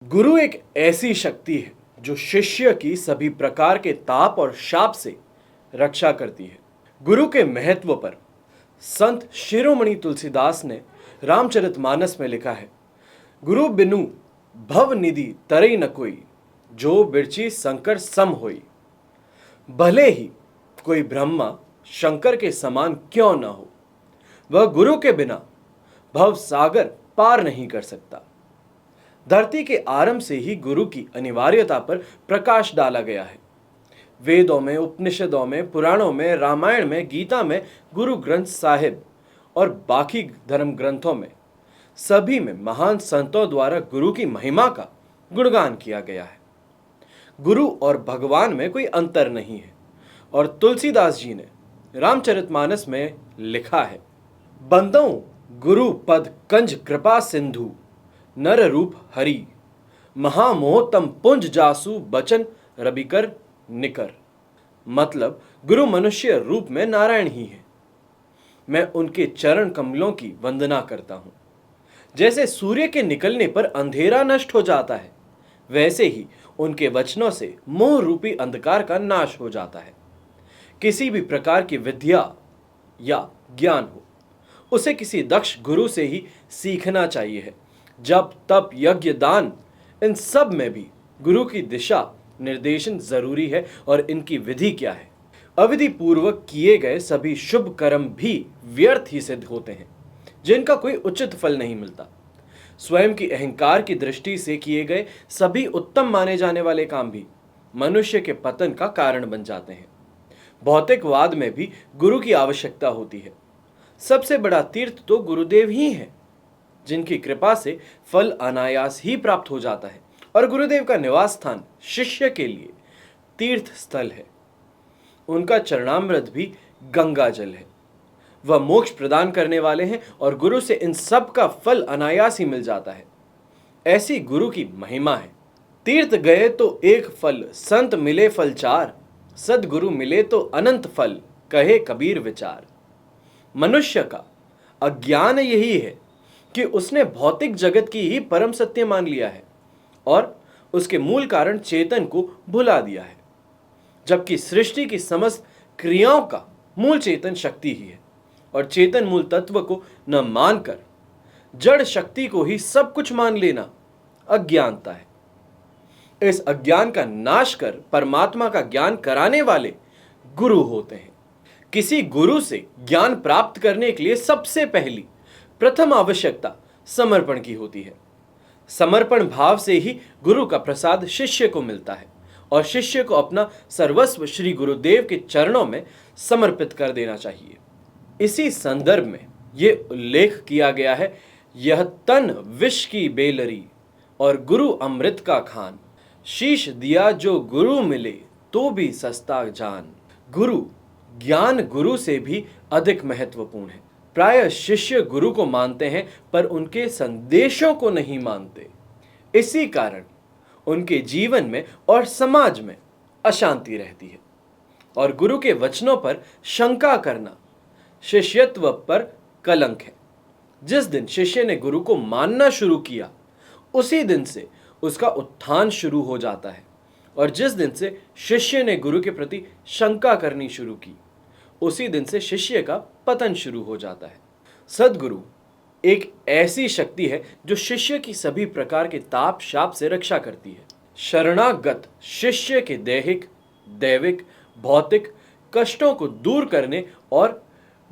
गुरु एक ऐसी शक्ति है जो शिष्य की सभी प्रकार के ताप और शाप से रक्षा करती है। गुरु के महत्व पर संत शिरोमणि तुलसीदास ने रामचरितमानस में लिखा है, गुरु बिनु भव निधि तरई न कोई, जो बिरची शंकर सम होई। भले ही कोई ब्रह्मा शंकर के समान क्यों न हो, वह गुरु के बिना भव सागर पार नहीं कर सकता। धरती के आरंभ से ही गुरु की अनिवार्यता पर प्रकाश डाला गया है। वेदों में, उपनिषदों में, पुराणों में, रामायण में, गीता में, गुरु ग्रंथ साहिब और बाकी धर्म ग्रंथों में, सभी में महान संतों द्वारा गुरु की महिमा का गुणगान किया गया है। गुरु और भगवान में कोई अंतर नहीं है और तुलसीदास जी ने रामचरितमानस में लिखा है, बंदों गुरु पद कंज कृपा सिंधु, नर रूप हरि, महामोह तम पुंज जासु बचन रबिकर निकर। मतलब गुरु मनुष्य रूप में नारायण ही है। मैं उनके चरण कमलों की वंदना करता हूं। जैसे सूर्य के निकलने पर अंधेरा नष्ट हो जाता है, वैसे ही उनके वचनों से मोह रूपी अंधकार का नाश हो जाता है। किसी भी प्रकार की विद्या या ज्ञान हो, उसे किसी दक्ष गुरु से ही सीखना चाहिए है। जप तप यज्ञ दान, इन सब में भी गुरु की दिशा निर्देशन जरूरी है। और इनकी विधि क्या है? अविधि पूर्वक किए गए सभी शुभ कर्म भी व्यर्थ ही सिद्ध होते हैं, जिनका कोई उचित फल नहीं मिलता। स्वयं की अहंकार की दृष्टि से किए गए सभी उत्तम माने जाने वाले काम भी मनुष्य के पतन का कारण बन जाते हैं। भौतिकवाद में भी गुरु की आवश्यकता होती है। सबसे बड़ा तीर्थ तो गुरुदेव ही है, जिनकी कृपा से फल अनायास ही प्राप्त हो जाता है। और गुरुदेव का निवास स्थान शिष्य के लिए तीर्थ स्थल है। उनका चरणामृत भी गंगा जल है। वह मोक्ष प्रदान करने वाले हैं और गुरु से इन सब का फल अनायास ही मिल जाता है। ऐसी गुरु की महिमा है। तीर्थ गए तो एक फल, संत मिले फल चार, सदगुरु मिले तो अनंत फल, कहे कबीर विचार। मनुष्य का अज्ञान यही है कि उसने भौतिक जगत की ही परम सत्य मान लिया है और उसके मूल कारण चेतन को भुला दिया है, जबकि सृष्टि की समस्त क्रियाओं का मूल चेतन शक्ति ही है। और चेतन मूल तत्व को न मानकर जड़ शक्ति को ही सब कुछ मान लेना अज्ञानता है। इस अज्ञान का नाश कर परमात्मा का ज्ञान कराने वाले गुरु होते हैं। किसी गुरु से ज्ञान प्राप्त करने के लिए सबसे पहली प्रथम आवश्यकता समर्पण की होती है। समर्पण भाव से ही गुरु का प्रसाद शिष्य को मिलता है और शिष्य को अपना सर्वस्व श्री गुरुदेव के चरणों में समर्पित कर देना चाहिए। इसी संदर्भ में यह उल्लेख किया गया है, यह तन विष की बेलरी और गुरु अमृत का खान, शीश दिया जो गुरु मिले तो भी सस्ता जान। गुरु ज्ञान गुरु से भी अधिक महत्वपूर्ण है। प्राय शिष्य गुरु को मानते हैं पर उनके संदेशों को नहीं मानते। इसी कारण उनके जीवन में और समाज में अशांति रहती है। और गुरु के वचनों पर शंका करना शिष्यत्व पर कलंक है। जिस दिन शिष्य ने गुरु को मानना शुरू किया, उसी दिन से उसका उत्थान शुरू हो जाता है। और जिस दिन से शिष्य ने गुरु के प्रति शंका करनी शुरू की, उसी दिन से शिष्य का पतन शुरू हो जाता है। सदगुरु एक ऐसी शक्ति है जो शिष्य की सभी प्रकार के ताप शाप से रक्षा करती है। शरणागत शिष्य के दैहिक, दैविक, भौतिक कष्टों को दूर करने और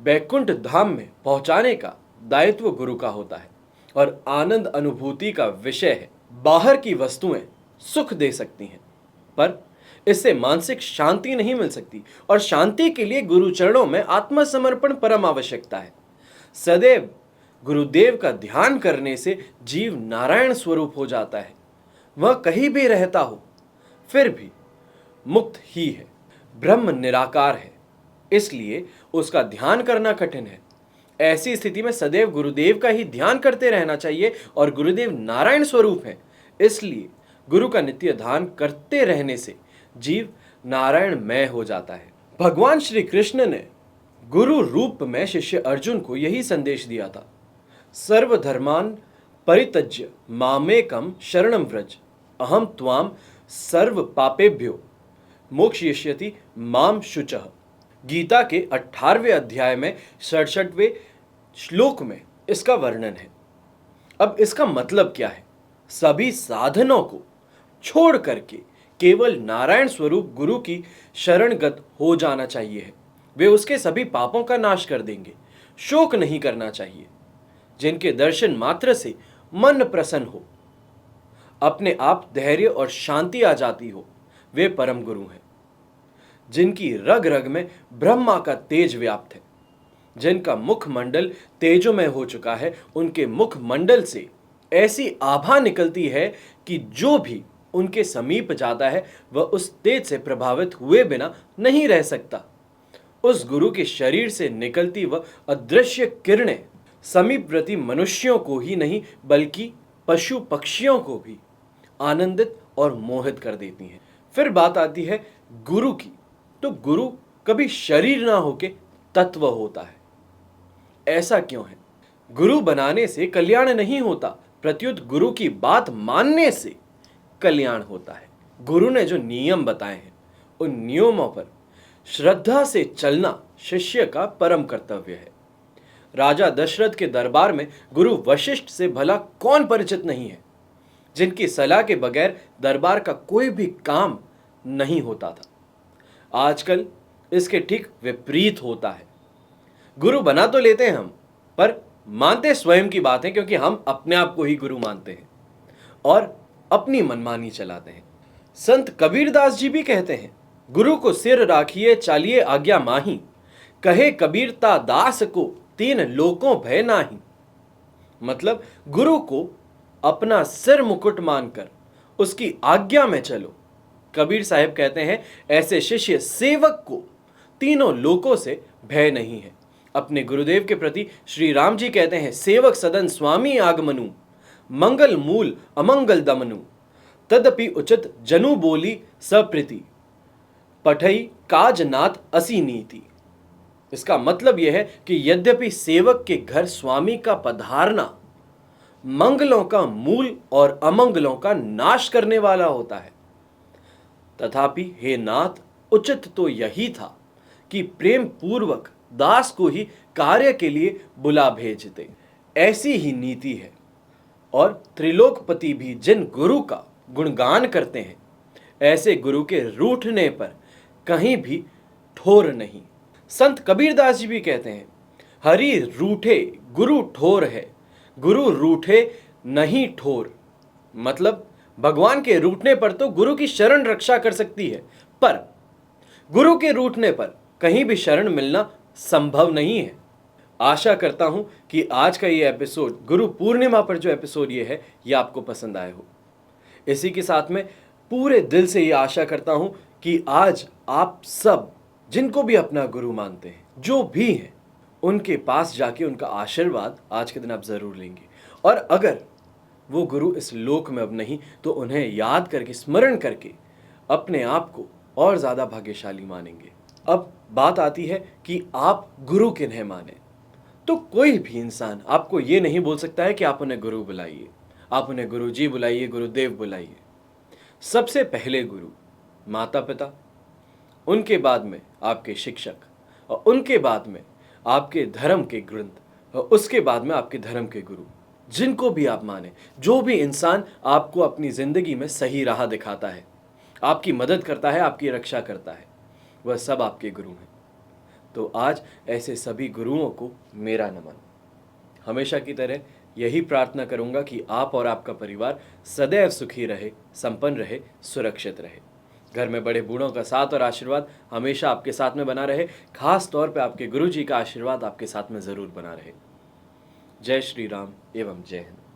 वैकुंठ धाम में पहुंचाने का दायित्व गुरु का होता है और आनंद अनुभूति का विषय है। बाहर की वस्तुएं सुख दे सकती हैं, पर इससे मानसिक शांति नहीं मिल सकती और शांति के लिए गुरु चरणों में आत्मसमर्पण परम आवश्यकता है। सदैव गुरुदेव का ध्यान करने से जीव नारायण स्वरूप हो जाता है। वह कहीं भी रहता हो फिर भी मुक्त ही है। ब्रह्म निराकार है, इसलिए उसका ध्यान करना कठिन है। ऐसी स्थिति में सदैव गुरुदेव का ही ध्यान करते रहना चाहिए और गुरुदेव नारायण स्वरूप है, इसलिए गुरु का नित्य ध्यान करते रहने से जीव नारायणमय हो जाता है। भगवान श्री कृष्ण ने गुरु रूप में शिष्य अर्जुन को यही संदेश दिया था, सर्वधर्मान परित्यज्य मामेकम शरणम व्रज। अहम त्वाम सर्व पापेभ्यो मोक्षयिष्यति माम शुचः। गीता के 18वें अध्याय में 67वें श्लोक में इसका वर्णन है। अब इसका मतलब क्या है? सभी साधनों को छोड़ करके केवल नारायण स्वरूप गुरु की शरणगत हो जाना चाहिए है। वे उसके सभी पापों का नाश कर देंगे। शोक नहीं करना चाहिए। जिनके दर्शन मात्र से मन प्रसन्न हो, अपने आप धैर्य और शांति आ जाती हो, वे परम गुरु हैं। जिनकी रग रग में ब्रह्मा का तेज व्याप्त है, जिनका मुखमंडल तेजोमय हो चुका है, उनके मुखमंडल से ऐसी आभा निकलती है कि जो भी उनके समीप जाता है वह उस तेज से प्रभावित हुए बिना नहीं रह सकता। उस गुरु के शरीर से निकलती वह अदृश्य किरणें समीपवर्ती मनुष्यों को ही नहीं बल्कि पशु पक्षियों को भी आनंदित और मोहित कर देती हैं। फिर बात आती है गुरु की, तो गुरु कभी शरीर ना होके तत्व होता है। ऐसा क्यों है? गुरु बनाने से कल्याण नहीं होता, प्रत्युत गुरु की बात मानने से कल्याण होता है। गुरु ने जो नियम बताए हैं उन नियमों पर श्रद्धा से चलना शिष्य का परम कर्तव्य है। राजा दशरथ के दरबार में गुरु वशिष्ठ से भला कौन परिचित नहीं है, जिनकी सलाह के बगैर दरबार का कोई भी काम नहीं होता था। आजकल इसके ठीक विपरीत होता है। गुरु बना तो लेते हैं हम, पर मानते स्वयं की बात है, क्योंकि हम अपने आप को ही गुरु मानते हैं और अपनी मनमानी चलाते हैं। संत कबीरदास जी भी कहते हैं, गुरु को सिर राखिए चालिए आज्ञा माही, कहे कबीरता दास को तीन लोकों भय नाही। मतलब गुरु को अपना सिर मुकुट मानकर उसकी आज्ञा में चलो। कबीर साहब कहते हैं, ऐसे शिष्य सेवक को तीनों लोकों से भय नहीं है। अपने गुरुदेव के प्रति श्री राम जी कहते हैं, सेवक सदन स्वामी आगमनु, मंगल मूल अमंगल दमनु, तदपि उचित जनु बोली सप्रीति, पठई काज नाथ असी नीति। इसका मतलब यह है कि यद्यपि सेवक के घर स्वामी का पधारना मंगलों का मूल और अमंगलों का नाश करने वाला होता है, तथापि हे नाथ, उचित तो यही था कि प्रेम पूर्वक दास को ही कार्य के लिए बुला भेजते। ऐसी ही नीति है। और त्रिलोकपति भी जिन गुरु का गुणगान करते हैं, ऐसे गुरु के रूठने पर कहीं भी ठोर नहीं। संत कबीरदास जी भी कहते हैं, हरि रूठे गुरु ठोर है, गुरु रूठे नहीं ठोर। मतलब भगवान के रूठने पर तो गुरु की शरण रक्षा कर सकती है, पर गुरु के रूठने पर कहीं भी शरण मिलना संभव नहीं है। आशा करता हूं कि आज का ये एपिसोड, गुरु पूर्णिमा पर जो एपिसोड ये है, ये आपको पसंद आया हो। इसी के साथ में पूरे दिल से ये आशा करता हूं कि आज आप सब जिनको भी अपना गुरु मानते हैं, जो भी हैं, उनके पास जाके उनका आशीर्वाद आज के दिन आप जरूर लेंगे। और अगर वो गुरु इस लोक में अब नहीं, तो उन्हें याद करके, स्मरण करके अपने आप को और ज्यादा भाग्यशाली मानेंगे। अब बात आती है कि आप गुरु किन्हें माने। तो कोई भी इंसान आपको ये नहीं बोल सकता है कि आप उन्हें गुरु बुलाइए, आप उन्हें गुरुजी बुलाइए, गुरुदेव बुलाइए। सबसे पहले गुरु माता पिता, उनके बाद में आपके शिक्षक, और उनके बाद में आपके धर्म के ग्रंथ, और उसके बाद में आपके धर्म के गुरु। जिनको भी आप माने, जो भी इंसान आपको अपनी जिंदगी में सही राह दिखाता है, आपकी मदद करता है, आपकी रक्षा करता है, वह सब आपके गुरु हैं। तो आज ऐसे सभी गुरुओं को मेरा नमन। हमेशा की तरह यही प्रार्थना करूंगा कि आप और आपका परिवार सदैव सुखी रहे, संपन्न रहे, सुरक्षित रहे। घर में बड़े बूढ़ों का साथ और आशीर्वाद हमेशा आपके साथ में बना रहे। खास तौर पे आपके गुरु जी का आशीर्वाद आपके साथ में जरूर बना रहे। जय श्री राम एवं जय हिंद।